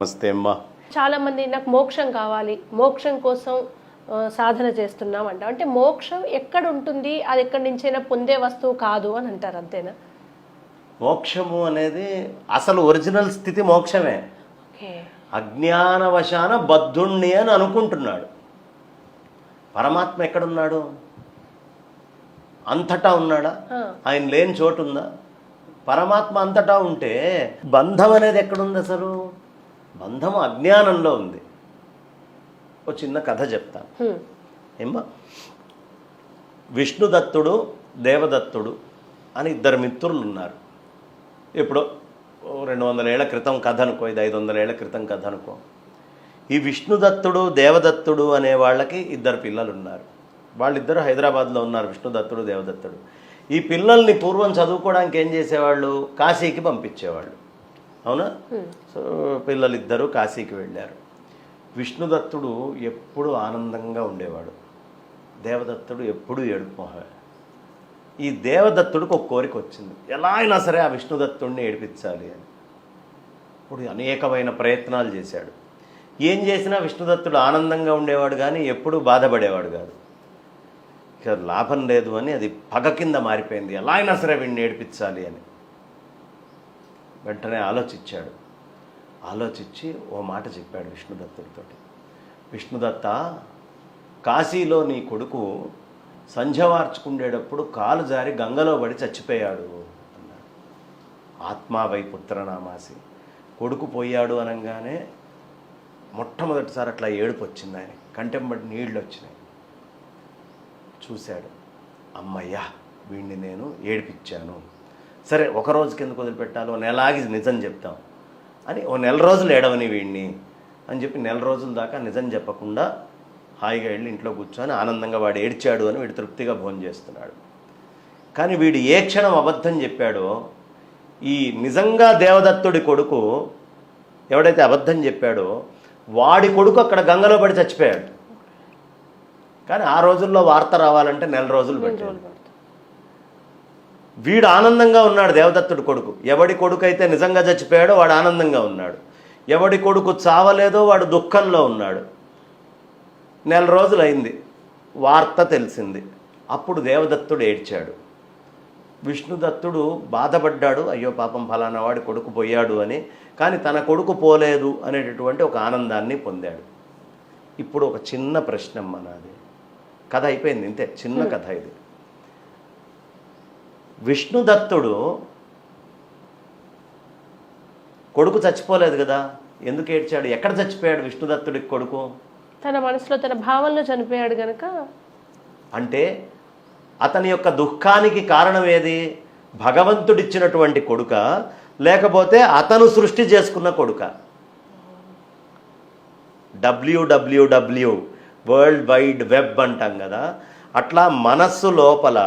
నమస్తే అమ్మా. చాలా మంది నాకు మోక్షం కావాలి, మోక్షం కోసం సాధన చేస్తున్నాం అంట. అంటే మోక్షం ఎక్కడ ఉంటుంది, అది ఎక్కడి నుంచైనా పొందే వస్తువు కాదు అని అంటారు, అంతేనా? మోక్షము అనేది అసలు ఒరిజినల్ స్థితి మోక్షమే. అజ్ఞానవశాన బద్ధుణ్ణి అని అనుకుంటున్నాడు. పరమాత్మ ఎక్కడున్నాడు? అంతటా ఉన్నాడా? ఆయన లేని చోటు ఉందా? పరమాత్మ అంతటా ఉంటే బంధం అనేది ఎక్కడుంది? అసలు బంధం అజ్ఞానంలో ఉంది. ఒక చిన్న కథ చెప్తాను ఏమ్మా. విష్ణుదత్తుడు, దేవదత్తుడు అని ఇద్దరు మిత్రులు ఉన్నారు. ఇప్పుడు 200 ఏళ్ల క్రితం కథ అనుకో, ఇది 500 ఏళ్ల క్రితం కథ అనుకో. ఈ విష్ణుదత్తుడు, దేవదత్తుడు అనే వాళ్ళకి ఇద్దరు పిల్లలు ఉన్నారు. వాళ్ళిద్దరూ హైదరాబాద్లో ఉన్నారు, విష్ణుదత్తుడు, దేవదత్తుడు. ఈ పిల్లల్ని పూర్వం చదువుకోవడానికి ఏం చేసేవాళ్ళు? కాశీకి పంపించేవాళ్ళు, అవునా? సో పిల్లలిద్దరూ కాశీకి వెళ్ళారు. విష్ణుదత్తుడు ఎప్పుడూ ఆనందంగా ఉండేవాడు, దేవదత్తుడు ఎప్పుడూ ఏడుపోయాడు. ఈ దేవదత్తుడికి ఒక కోరిక వచ్చింది, ఎలా అయినా సరే ఆ విష్ణుదత్తుడిని ఏడిపించాలి అని. ఇప్పుడు అనేకమైన ప్రయత్నాలు చేశాడు. ఏం చేసినా విష్ణుదత్తుడు ఆనందంగా ఉండేవాడు కానీ ఎప్పుడూ బాధపడేవాడు కాదు. ఇక లాభం లేదు అని అది పగ కింద మారిపోయింది, ఎలా అయినా సరే వీడిని ఏడిపించాలి అని. వెంటనే ఆలోచించాడు. ఆలోచించి ఓ మాట చెప్పాడు విష్ణుదత్తుడితో. విష్ణుదత్త, కాశీలో నీ కొడుకు సంధ్యవార్చుకుండేటప్పుడు కాలు జారి గంగలో పడి చచ్చిపోయాడు అన్నాడు. ఆత్మావై పుత్రనామాసి. కొడుకు పోయాడు అనగానే మొట్టమొదటిసారి అట్లా ఏడుపు వచ్చింది ఆయన, కంటెంబడి నీళ్ళు వచ్చినాయి. చూశాడు, అమ్మయ్యా వీడిని నేను ఏడిపించాను. సరే ఒక రోజుకి ఎందుకు వదిలిపెట్టాలో, నెలాగి నిజం చెప్తాం అని ఓ 1 రోజులు ఏడవని వీడిని అని చెప్పి 1 రోజుల దాకా నిజం చెప్పకుండా హాయిగా వెళ్ళి ఇంట్లో కూర్చొని ఆనందంగా వాడు ఏడ్చాడు అని వీడు తృప్తిగా భోజనం చేస్తున్నాడు. కానీ వీడు ఏ క్షణం అబద్ధం చెప్పాడో, ఈ నిజంగా దేవదత్తుడి కొడుకు ఎవడైతే అబద్ధం చెప్పాడో వాడి కొడుకు అక్కడ గంగలో పడి చచ్చిపోయాడు. కానీ ఆ రోజుల్లో వార్త రావాలంటే 1 రోజులు పట్టింది. వీడు ఆనందంగా ఉన్నాడు, దేవదత్తుడి కొడుకు. ఎవడి కొడుకు అయితే నిజంగా చచ్చిపోయాడో వాడు ఆనందంగా ఉన్నాడు, ఎవడి కొడుకు చావలేదో వాడు దుఃఖంలో ఉన్నాడు. 1 రోజులు అయింది, వార్త తెలిసింది. అప్పుడు దేవదత్తుడు ఏడ్చాడు. విష్ణుదత్తుడు బాధపడ్డాడు, అయ్యో పాపం ఫలానా వాడి కొడుకు పోయాడు అని. కానీ తన కొడుకు పోలేదు అనేటటువంటి ఒక ఆనందాన్ని పొందాడు. ఇప్పుడు ఒక చిన్న ప్రశ్న అన్నది, కథ అయిపోయింది, ఇంతే, చిన్న కథ ఇది. విష్ణుదత్తుడు కొడుకు చచ్చిపోలేదు కదా, ఎందుకు ఏడ్చాడు? ఎక్కడ చచ్చిపోయాడు విష్ణుదత్తుడికి కొడుకు? తన మనసులో, తన భావనలో చనిపోయాడు గనక. అంటే అతని యొక్క దుఃఖానికి కారణం ఏది? భగవంతుడిచ్చినటువంటి కొడుక, లేకపోతే అతను సృష్టి చేసుకున్న కొడుక? WWW వరల్డ్ వైడ్ వెబ్ అంటాం కదా, అట్లా మనస్సు లోపల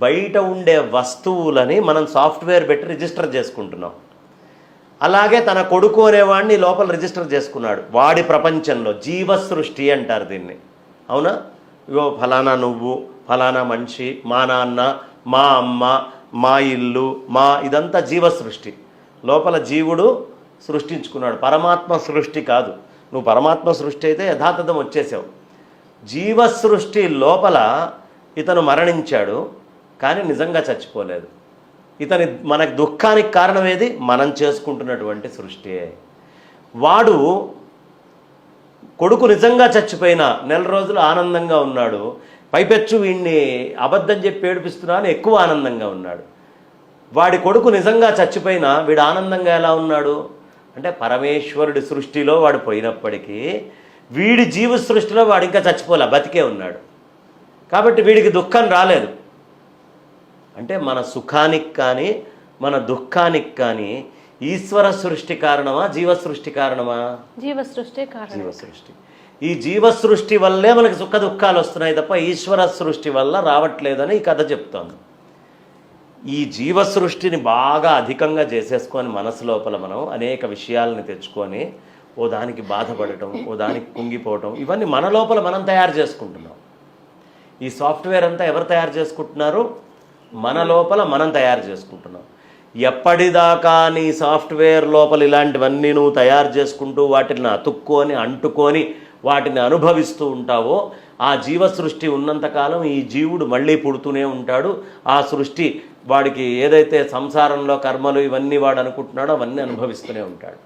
బయట ఉండే వస్తువులని మనం సాఫ్ట్వేర్ పెట్టి రిజిస్టర్ చేసుకుంటున్నాం. అలాగే తన కొడుకు అనేవాడిని లోపల రిజిస్టర్ చేసుకున్నాడు. వాడి ప్రపంచంలో జీవ సృష్టి అంటారు దీన్ని, అవునా? ఇగో ఫలానా నువ్వు, ఫలానా మనిషి, మా నాన్న, మా అమ్మ, మా ఇల్లు, ఇదంతా జీవ సృష్టి. లోపల జీవుడు సృష్టించుకున్నాడు, పరమాత్మ సృష్టి కాదు. నువ్వు పరమాత్మ సృష్టి అయితే యథాతథం వచ్చేసావు. జీవ సృష్టి లోపల ఇతను మరణించాడు, కానీ నిజంగా చచ్చిపోలేదు. ఇతని మనకు దుఃఖానికి కారణం ఏది? మనం చేసుకుంటున్నటువంటి సృష్టియే. వాడు కొడుకు నిజంగా చచ్చిపోయినా 1 రోజులు ఆనందంగా ఉన్నాడు, పైపెచ్చు వీడిని అబద్ధం చెప్పి ఏడిపిస్తున్నా అని ఎక్కువ ఆనందంగా ఉన్నాడు. వాడి కొడుకు నిజంగా చచ్చిపోయినా వీడు ఆనందంగా ఎలా ఉన్నాడు అంటే, పరమేశ్వరుడి సృష్టిలో వాడు పోయినప్పటికీ వీడి జీవ సృష్టిలో వాడు ఇంకా చచ్చిపోలే, బతికే ఉన్నాడు. కాబట్టి వీడికి దుఃఖం రాలేదు. అంటే మన సుఖానికి కానీ మన దుఃఖానికి కానీ ఈశ్వర సృష్టి కారణమా, జీవ సృష్టి కారణమా? జీవ సృష్టి కారణం. జీవ సృష్టి. ఈ జీవ సృష్టి వల్లే మనకి సుఖ దుఃఖాలు వస్తున్నాయి తప్ప ఈశ్వర సృష్టి వల్ల రావట్లేదని ఈ కథ చెప్తోంది. ఈ జీవ సృష్టిని బాగా అధికంగా చేసేసుకొని మనసు లోపల మనం అనేక విషయాలని తెచ్చుకొని ఓ దానికి బాధపడటం, ఓ దానికి కుంగిపోవటం, ఇవన్నీ మన లోపల మనం తయారు చేసుకుంటున్నాం. ఈ సాఫ్ట్వేర్ అంతా ఎవరు తయారు చేసుకుంటున్నారు? మన లోపల మనం తయారు చేసుకుంటున్నాం. ఎప్పటిదాకా నీ సాఫ్ట్వేర్ లోపల ఇలాంటివన్నీ నువ్వు తయారు చేసుకుంటూ వాటిని అతుక్కొని అంటుకొని వాటిని అనుభవిస్తూ ఉంటావో ఆ జీవ సృష్టి ఉన్నంతకాలం ఈ జీవుడు మళ్ళీ పుడుతూనే ఉంటాడు. ఆ సృష్టి వాడికి ఏదైతే సంసారంలో కర్మలు ఇవన్నీ వాడు అనుకుంటున్నాడో అవన్నీ అనుభవిస్తూనే ఉంటాడు.